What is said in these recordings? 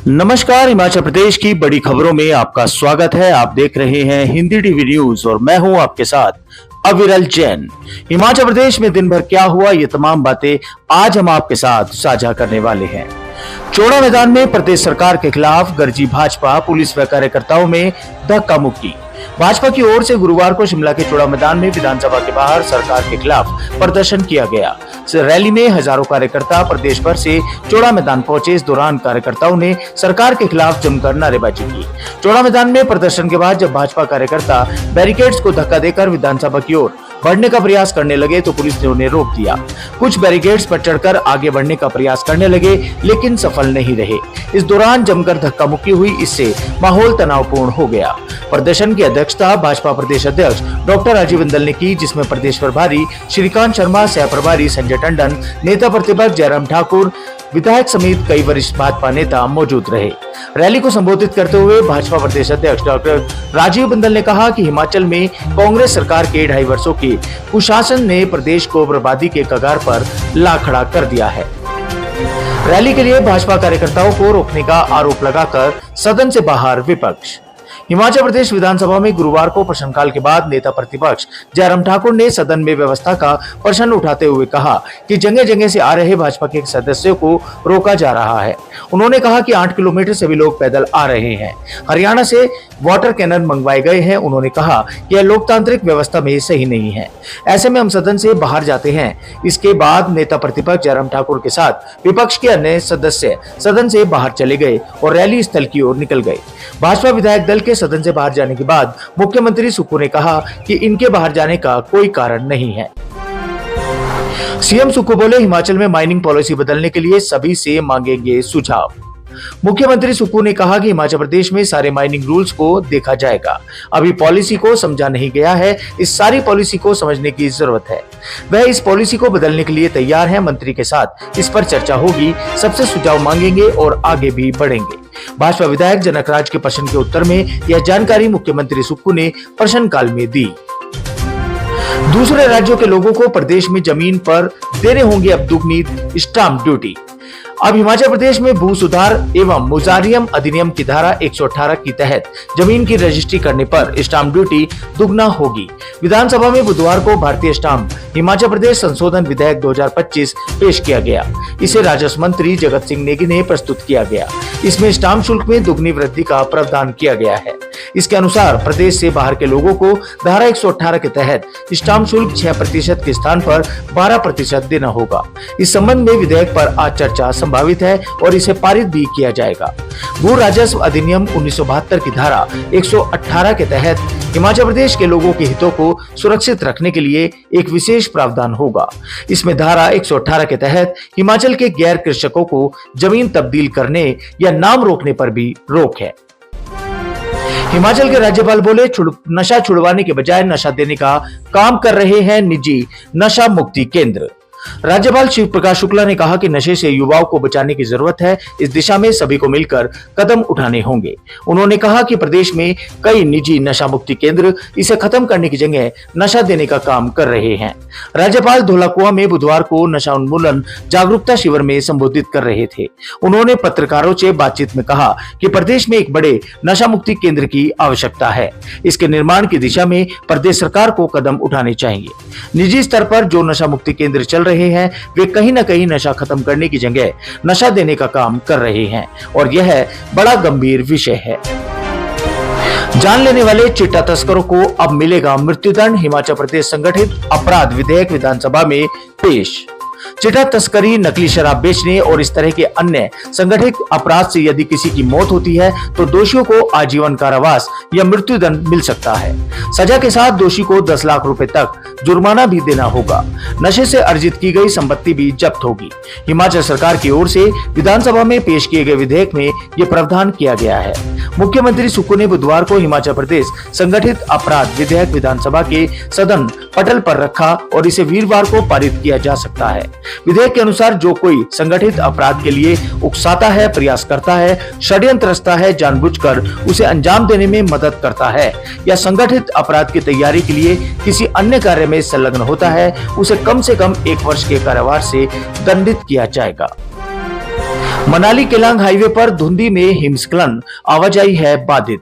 नमस्कार। हिमाचल प्रदेश की बड़ी खबरों में आपका स्वागत है। आप देख रहे हैं हिंदी टीवी न्यूज और मैं हूं आपके साथ अविरल जैन। हिमाचल प्रदेश में दिन भर क्या हुआ, ये तमाम बातें आज हम आपके साथ साझा करने वाले हैं। चौड़ा मैदान में प्रदेश सरकार के खिलाफ गरजी भाजपा, पुलिस व कार्यकर्ताओं में धक्का मुक्की। भाजपा की ओर से गुरुवार को शिमला के चौड़ा मैदान में विधानसभा के बाहर सरकार के खिलाफ प्रदर्शन किया गया। रैली में हजारों कार्यकर्ता प्रदेश भर से चौड़ा मैदान पहुंचे। इस दौरान कार्यकर्ताओं ने सरकार के खिलाफ जमकर नारेबाजी की। चौड़ा मैदान में प्रदर्शन के बाद जब भाजपा कार्यकर्ता बैरिकेड्स को धक्का देकर विधानसभा की ओर बढ़ने का प्रयास करने लगे तो पुलिस ने उन्हें रोक दिया। कुछ बैरिकेड्स पर चढ़कर आगे बढ़ने का प्रयास करने लगे लेकिन सफल नहीं रहे। इस दौरान जमकर धक्का मुक्की हुई, इससे माहौल तनावपूर्ण हो गया। प्रदर्शन की अध्यक्षता भाजपा प्रदेश अध्यक्ष डॉक्टर राजीव बिंदल ने की, जिसमें प्रदेश प्रभारी श्रीकांत शर्मा, सह प्रभारी संजय टंडन, नेता प्रतिपक्ष जयराम ठाकुर, विधायक समेत कई वरिष्ठ भाजपा नेता मौजूद रहे। रैली को संबोधित करते हुए भाजपा प्रदेश अध्यक्ष डॉक्टर राजीव बिंदल ने कहा कि हिमाचल में कांग्रेस सरकार के 2.5 वर्षों के कुशासन ने प्रदेश को बर्बादी के कगार पर ला खड़ा कर दिया है। रैली के लिए भाजपा कार्यकर्ताओं को रोकने का आरोप लगाकर सदन से बाहर विपक्ष। हिमाचल प्रदेश विधानसभा में गुरुवार को प्रश्नकाल के बाद नेता प्रतिपक्ष जयराम ठाकुर ने सदन में व्यवस्था का प्रश्न उठाते हुए कहा कि जगह जगह से आ रहे भाजपा के सदस्यों को रोका जा रहा है। उन्होंने कहा कि 8 किलोमीटर से भी लोग पैदल आ रहे हैं। हरियाणा से वाटर कैनन मंगवाए गए हैं। उन्होंने कहा कि यह लोकतांत्रिक व्यवस्था में सही नहीं है। ऐसे में हम सदन से बाहर जाते हैं। इसके बाद नेता प्रतिपक्ष जयराम ठाकुर के साथ विपक्ष के अन्य सदस्य सदन से बाहर चले गए और रैली स्थल की ओर निकल गए। भाजपा विधायक दल के सदन से बाहर जाने के बाद मुख्यमंत्री सुक्खू ने कहा कि इनके बाहर जाने का कोई कारण नहीं है। सीएम सुक्खू बोले, हिमाचल में माइनिंग पॉलिसी बदलने के लिए सभी से मांगेंगे सुझाव। मुख्यमंत्री सुक्खू ने कहा कि हिमाचल प्रदेश में सारे माइनिंग रूल्स को देखा जाएगा। अभी पॉलिसी को समझा नहीं गया है, इस सारी पॉलिसी को समझने की जरूरत है। वह इस पॉलिसी को बदलने के लिए तैयार है। मंत्री के साथ इस पर चर्चा होगी, सबसे सुझाव मांगेंगे और आगे भी बढ़ेंगे। भाजपा विधायक जनकराज के प्रश्न के उत्तर में यह जानकारी मुख्यमंत्री सुक्खू ने प्रश्नकाल में दी। दूसरे राज्यों के लोगों को प्रदेश में जमीन पर देने होंगे अब दुगनी स्टाम्प ड्यूटी। अब हिमाचल प्रदेश में भू सुधार एवं मुजारियम अधिनियम की धारा 118 के तहत जमीन की रजिस्ट्री करने पर स्टाम्प ड्यूटी दुगना होगी। विधानसभा में बुधवार को भारतीय स्टाम्प हिमाचल प्रदेश संशोधन विधेयक 2025 पेश किया गया। इसे राजस्व मंत्री जगत सिंह नेगी ने प्रस्तुत किया गया। इसमें स्टाम्प शुल्क में दुगनी वृद्धि का प्रावधान किया गया है। इसके अनुसार प्रदेश से बाहर के लोगों को धारा 118 के तहत स्टाम्प शुल्क 6% के स्थान पर 12% देना होगा। इस संबंध में विधेयक पर आज चर्चा संभावित है और इसे पारित भी किया जाएगा। भू राजस्व अधिनियम 1972 की धारा 118 के तहत हिमाचल प्रदेश के लोगों के हितों को सुरक्षित रखने के लिए एक विशेष प्रावधान होगा। इसमें धारा 118 के तहत हिमाचल के गैर कृषकों को जमीन तब्दील करने या नाम रोकने पर भी रोक है। हिमाचल के राज्यपाल बोले, नशा छुड़वाने के बजाय नशा देने का काम कर रहे हैं निजी नशा मुक्ति केंद्र। राज्यपाल शिव प्रकाश शुक्ला ने कहा कि नशे से युवाओं को बचाने की जरूरत है। इस दिशा में सभी को मिलकर कदम उठाने होंगे। उन्होंने कहा कि प्रदेश में कई निजी नशा मुक्ति केंद्र इसे खत्म करने की जगह नशा देने का काम कर रहे हैं। राज्यपाल धौलाकुआं में बुधवार को नशा उन्मूलन जागरूकता शिविर में संबोधित कर रहे थे। उन्होंने पत्रकारों से बातचीत में कहा कि प्रदेश में एक बड़े नशा मुक्ति केंद्र की आवश्यकता है। इसके निर्माण की दिशा में प्रदेश सरकार को कदम उठाने चाहिए। निजी स्तर पर जो नशा मुक्ति केंद्र चल रहे हैं वे कहीं न कहीं नशा खत्म करने की जगह नशा देने का काम कर रहे हैं और यह बड़ा गंभीर विषय है। जान लेने वाले चिट्टा तस्करों को अब मिलेगा मृत्युदंड। हिमाचल प्रदेश संगठित अपराध विधेयक विधानसभा में पेश। चिट्टा तस्करी, नकली शराब बेचने और इस तरह के अन्य संगठित अपराध से यदि किसी की मौत होती है तो दोषियों को आजीवन कारावास या मृत्युदंड मिल सकता है। सजा के साथ दोषी को 10 लाख रुपए तक जुर्माना भी देना होगा। नशे से अर्जित की गई संपत्ति भी जब्त होगी। हिमाचल सरकार की ओर से विधानसभा में पेश किए गए विधेयक में यह प्रावधान किया गया है। मुख्यमंत्री सुक्खू ने बुधवार को हिमाचल प्रदेश संगठित अपराध विधेयक विधानसभा के सदन पटल पर रखा और इसे वीरवार को पारित किया जा सकता है। विधेयक के अनुसार जो कोई संगठित अपराध के लिए उकसाता है, प्रयास करता है, षड्यंत्र रचता है, जानबूझकर उसे अंजाम देने में मदद करता है या संगठित अपराध की तैयारी के लिए किसी अन्य कार्य में संलग्न होता है, उसे कम से कम 1 वर्ष के कारावास से दंडित किया जाएगा। मनाली केलांग हाईवे पर धुंधी में हिमस्खलन, आवाजाही है बाधित।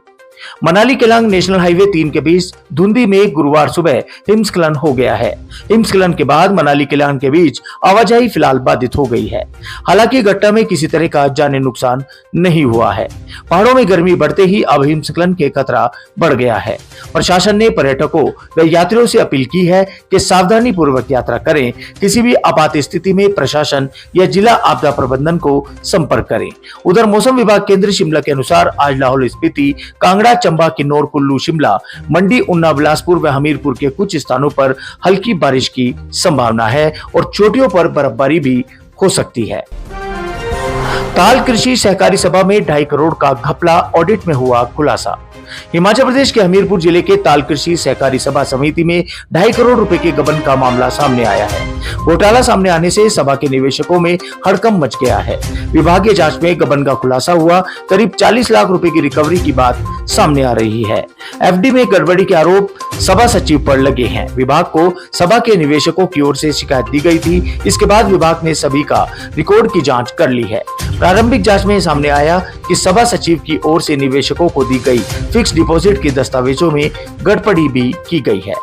मनाली केलांग नेशनल हाईवे 3 के बीच धुंधी में गुरुवार सुबह हिमस्खलन हो गया है। हिमस्खलन के बाद मनाली केलांग के बीच आवाजाही फिलहाल बाधित हो गई है। हालांकि घटना में किसी तरह का जानी नुकसान नहीं हुआ है। पहाड़ों में गर्मी बढ़ते ही अब हिमस्खलन के खतरा बढ़ गया है। प्रशासन ने पर्यटकों व यात्रियों से अपील की है कि सावधानी पूर्वक यात्रा करें। किसी भी आपात स्थिति में प्रशासन या जिला आपदा प्रबंधन को संपर्क करें। उधर मौसम विभाग केंद्र शिमला के अनुसार आज लाहौल स्पीति, कांगड़ा, चंबा, किन्नौर, कुल्लू, शिमला, मंडी, उन्ना, बिलासपुर व हमीरपुर के कुछ स्थानों पर हल्की बारिश की संभावना है और चोटियों पर बर्फबारी भी हो सकती है। ताल कृषि सहकारी सभा में 2.5 करोड़ का घपला, ऑडिट में हुआ खुलासा। हिमाचल प्रदेश के हमीरपुर जिले के ताल कृषि सहकारी सभा समिति में 2.5 करोड़ रुपए के गबन का मामला सामने आया है। घोटाला सामने आने से सभा के निवेशकों में हड़कंप मच गया है। विभागीय जांच में गबन का खुलासा हुआ। करीब 40 लाख रुपए की रिकवरी की बात सामने आ रही है। एफडी में गड़बड़ी के आरोप सभा सचिव पर लगे हैं। विभाग को सभा के निवेशकों की ओर से शिकायत दी गई थी। इसके बाद विभाग ने सभी का रिकॉर्ड की जांच कर ली है। प्रारंभिक जांच में सामने आया कि सभा सचिव की ओर से निवेशकों को दी गई फिक्स डिपॉजिट के दस्तावेजों में गड़बड़ी भी की गई है।